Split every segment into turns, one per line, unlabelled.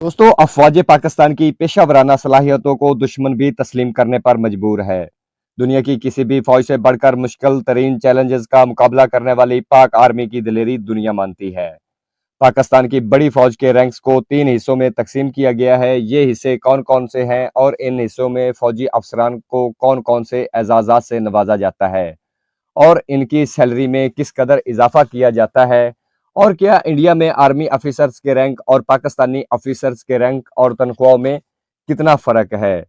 दोस्तों, अफवाज पाकिस्तान की पेशा-वराना सलाहियतों को दुश्मन भी तस्लीम करने पर मजबूर है। दुनिया की किसी भी फौज से बढ़कर मुश्किल तरीन चैलेंजेस का मुकाबला करने वाली पाक आर्मी की दिलेरी दुनिया मानती है। पाकिस्तान की बड़ी फौज के रैंक्स को 3 हिस्सों में तकसीम किया गया है। ये हिस्से कौन-कौन से हैं और इन हिस्सों में फौजी अफसरान को कौन-कौन से एजाज़ात से नवाजा जाता है और इनकी सैलरी में किस कदर इजाफा किया जाता है और क्या इंडिया में आर्मी ऑफिसर्स के रैंक और पाकिस्तानी ऑफिसर्स के रैंक और तनख्वाहों में कितना फ़र्क है।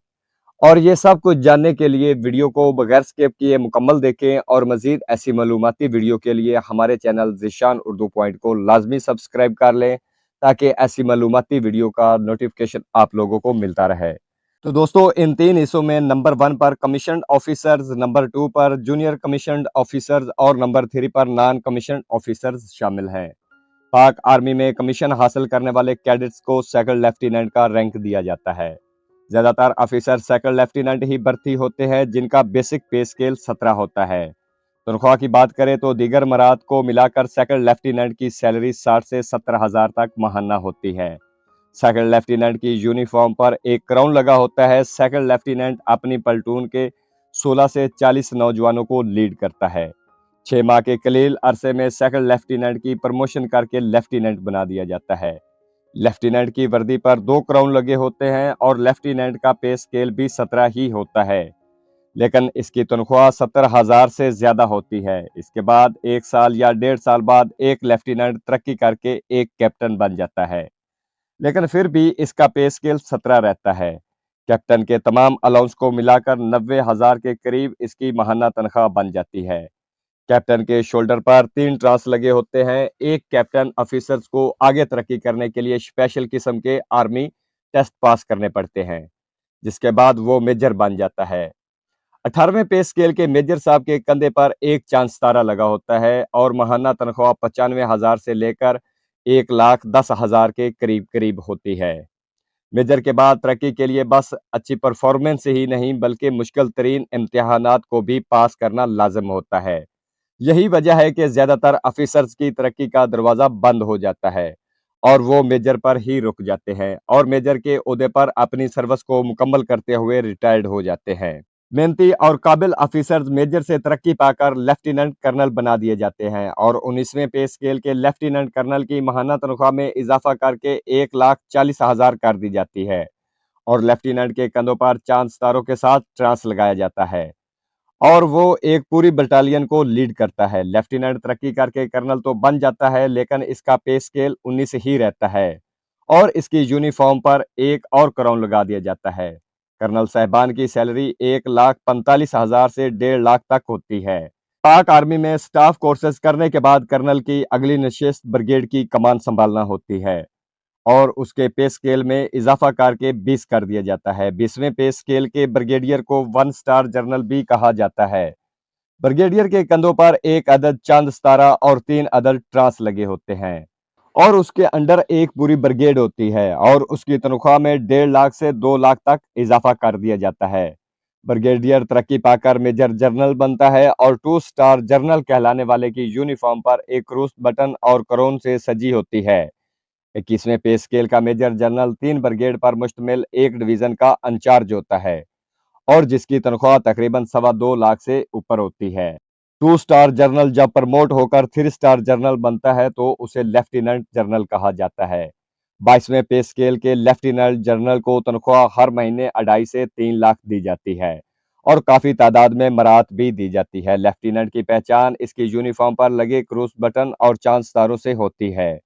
और ये सब कुछ जानने के लिए वीडियो को बगैर स्किप किए मुकम्मल देखें और मज़ीद ऐसी मालूमाती वीडियो के लिए हमारे चैनल ज़ीशान उर्दू पॉइंट को लाजमी सब्सक्राइब कर लें ताकि ऐसी मालूमाती वीडियो का नोटिफिकेशन आप लोगों को मिलता रहे। तो दोस्तों, इन 3 हिस्सों में नंबर 1 पर कमीशन्ड ऑफिसर्स, नंबर 2 पर जूनियर कमीशन्ड ऑफिसर्स और नंबर 3 पर नॉन कमीशन्ड ऑफिसर्स शामिल हैं। पाक आर्मी में कमीशन हासिल करने वाले कैडेट्स को सेकंड लेफ्टिनेंट का रैंक दिया जाता है। ज्यादातर ऑफिसर सेकंड लेफ्टिनेंट ही भर्ती होते हैं जिनका बेसिक पे स्केल 17 होता है। तनख्वाह की बात करें तो दीगर मराद को मिलाकर सेकंड लेफ्टिनेंट की सैलरी 60 से 70 हज़ार तक माहाना होती है। सेकंड लेफ्टिनेंट की यूनिफॉर्म पर एक क्राउन लगा होता है। सेकंड लेफ्टिनेंट अपनी पलटून के 16 से 40 नौजवानों को लीड करता है। 6 माह के कलील अरसे में सेकंड लेफ्टिनेंट की प्रमोशन करके लेफ्टिनेंट बना दिया जाता है। लेफ्टिनेंट की वर्दी पर 2 क्राउन लगे होते हैं और लेफ्टिनेंट का पे स्केल भी 17 ही होता है, लेकिन इसकी तनख्वाह 70 हज़ार से ज्यादा होती है। इसके बाद 1 साल या 1.5 साल बाद एक लेफ्टिनेंट तरक्की करके एक कैप्टन बन जाता है, लेकिन फिर भी इसका पे स्केल 17 रहता है। कैप्टन के तमाम अलाउंस को मिलाकर 90 हज़ार के करीब इसकी माहाना तनख्वाह बन जाती है। कैप्टन के शोल्डर पर 3 ट्रांस लगे होते हैं। एक कैप्टन ऑफिसर्स को आगे तरक्की करने के लिए स्पेशल किस्म के आर्मी टेस्ट पास करने पड़ते हैं, जिसके बाद वो मेजर बन जाता है। 18वें पे स्केल के मेजर साहब के कंधे पर एक चांद सितारा लगा होता है और माहाना तनख्वाह 95 हज़ार से लेकर 1,10,000 के करीब करीब होती है। मेजर के बाद तरक्की के लिए बस अच्छी परफॉर्मेंस ही नहीं बल्कि मुश्किल तरीन इम्तिहानात को भी पास करना लाजिम होता है। यही वजह है कि ज्यादातर ऑफिसर्स की तरक्की का दरवाजा बंद हो जाता है और वो मेजर पर ही रुक जाते हैं और मेजर के ओहदे पर अपनी सर्विस को मुकम्मल करते हुए रिटायर्ड हो जाते हैं। मेहनती और काबिल ऑफिसर्स मेजर से तरक्की पाकर लेफ्टिनेंट कर्नल बना दिए जाते हैं और 19वें पे स्केल के लेफ्टिनेंट कर्नल की माहाना तनख्वाह में इजाफा करके 1,40,000 कर दी जाती है और लेफ्टिनेंट के कंधों पर चांद सितारों के साथ ट्रांस लगाया जाता है और वो एक पूरी बटालियन को लीड करता है। लेफ्टिनेंट तरक्की करके कर्नल तो बन जाता है, लेकिन इसका पे स्केल 19 ही रहता है और इसकी यूनिफॉर्म पर एक और क्राउन लगा दिया जाता है। कर्नल साहबान की सैलरी 1,45,000 से 1.5 लाख तक होती है। पाक आर्मी में स्टाफ कोर्सेज करने के बाद कर्नल की अगली नशिस्त ब्रिगेड की कमान संभालना होती है और उसके पे स्केल में इजाफा करके 20 कर दिया जाता है। 20वें पे स्केल के ब्रिगेडियर को 1 स्टार जनरल भी कहा जाता है। ब्रिगेडियर के कंधों पर एक अदद चांद सितारा और 3 अदद ट्रांस लगे होते हैं और उसके अंडर एक पूरी ब्रिगेड होती है और उसकी तनख्वाह में 1.5 लाख से 2 लाख तक इजाफा कर दिया जाता है। ब्रिगेडियर तरक्की पाकर मेजर जनरल बनता है और 2 स्टार जनरल कहलाने वाले की यूनिफॉर्म पर एक क्रूस बटन और करोन से सजी होती है। 21वें पे स्केल का मेजर जनरल 3 ब्रिगेड पर मुश्तमिल एक डिवीजन का इंचार्ज होता है और जिसकी तनख्वाह तकरीबन 2.25 लाख से ऊपर होती है। 2 स्टार जनरल जब प्रमोट होकर 3 स्टार जनरल बनता है तो उसे लेफ्टिनेंट जनरल कहा जाता है। 22वें पे स्केल के लेफ्टिनेंट जनरल को तनख्वाह हर महीने 2.5 से 3 लाख दी जाती है और काफी तादाद में मरात भी दी जाती है। लेफ्टिनेंट की पहचान इसकी यूनिफॉर्म पर लगे क्रूस बटन और चांद सितारों से होती है।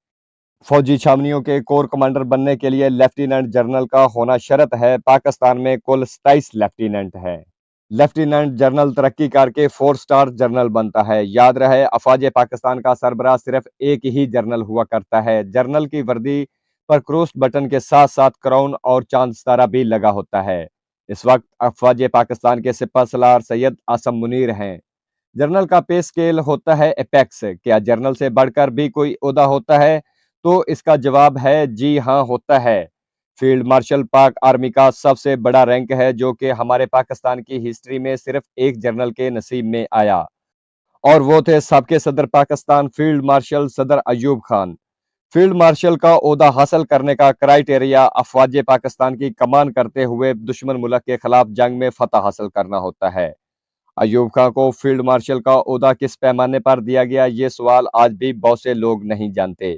फौजी छावनियों के कोर कमांडर बनने के लिए लेफ्टिनेंट जनरल का होना शर्त है। पाकिस्तान में कुल 27 लेफ्टिनेंट है। लेफ्टिनेंट जनरल तरक्की करके 4 स्टार जनरल बनता है। याद रहे, अफवाज पाकिस्तान का सरबराह सिर्फ एक ही जनरल हुआ करता है। जनरल की वर्दी पर क्रॉस बटन के साथ साथ क्राउन और चांद सितारा भी लगा होता है। इस वक्त अफवाज पाकिस्तान के सिपह सलार सैयद आसम मुनीर हैं। जनरल का पे स्केल होता है एपेक्स। क्या जनरल से बढ़कर भी कोई ओहदा होता है? तो इसका जवाब है जी हाँ, होता है। फील्ड मार्शल पाक आर्मी का सबसे बड़ा रैंक है जो कि हमारे पाकिस्तान की हिस्ट्री में सिर्फ एक जनरल के नसीब में आया और वो थे साबके सदर पाकिस्तान फील्ड मार्शल सदर अयूब खान। फील्ड मार्शल का ओहदा हासिल करने का क्राइटेरिया अफवाज पाकिस्तान की कमान करते हुए दुश्मन मुल्क के खिलाफ जंग में फतह हासिल करना होता है। अयूब खां को फील्ड मार्शल का ओहदा किस पैमाने पर दिया गया, ये सवाल आज भी बहुत से लोग नहीं जानते।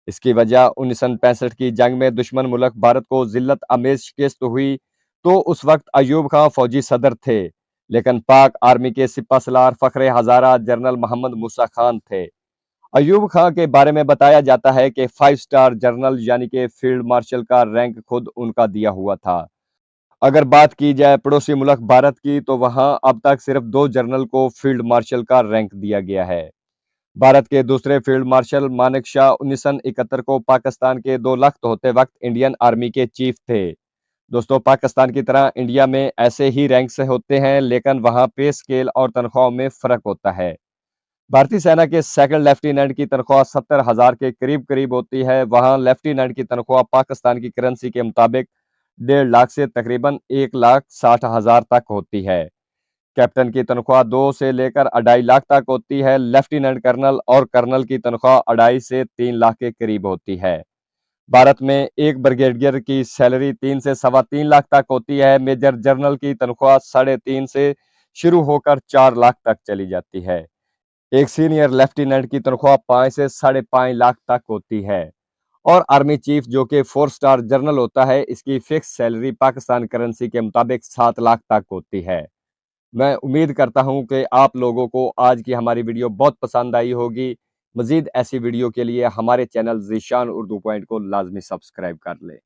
इसकी वजह 1965 की जंग में दुश्मन मुल्क भारत को जिल्लत अमेज शिकस्त हुई तो उस वक्त अयूब खां फौजी सदर थे, लेकिन पाक आर्मी के सिपा सलार फखरे हजारा जनरल मोहम्मद मूसा खान थे। अयूब खां के बारे में बताया जाता है कि 5 स्टार जनरल यानी कि फील्ड मार्शल का रैंक खुद उनका दिया हुआ था। अगर बात की जाए पड़ोसी मुल्क भारत की तो वहां अब तक सिर्फ 2 जनरल को फील्ड मार्शल का रैंक दिया गया है। भारत के दूसरे फील्ड मार्शल मानेक शाह 1971 को पाकिस्तान के 2 लख्त होते वक्त इंडियन आर्मी के चीफ थे। दोस्तों, पाकिस्तान की तरह इंडिया में ऐसे ही रैंक से होते हैं, लेकिन वहां पे स्केल और तनख्वाहों में फर्क होता है। भारतीय सेना के सेकंड लेफ्टिनेंट की तनख्वाह 70,000 के करीब करीब होती है। वहां लेफ्टिनेंट की तनख्वाह पाकिस्तान की करेंसी के मुताबिक 1.5 लाख से तकरीबन 1,60,000 तक होती है। कैप्टन की तनख्वाह 2 से लेकर 2.5 लाख तक होती है। लेफ्टिनेंट कर्नल और कर्नल की तनख्वाह 2.5 से 3 लाख के करीब होती है। भारत में एक ब्रिगेडियर की सैलरी 3 से सवा 3 लाख तक होती है। मेजर जनरल की तनख्वाह 3.5 से शुरू होकर 4 लाख तक चली जाती है। एक सीनियर लेफ्टिनेंट की तनख्वाह 5 से 5.5 लाख तक होती है। और आर्मी चीफ जो कि 4 स्टार जनरल होता है, इसकी फिक्स सैलरी पाकिस्तान करेंसी के मुताबिक 7 लाख तक होती है। मैं उम्मीद करता हूं कि आप लोगों को आज की हमारी वीडियो बहुत पसंद आई होगी। मजीद ऐसी वीडियो के लिए हमारे चैनल ज़ीशान उर्दू पॉइंट को लाजमी सब्सक्राइब कर लें।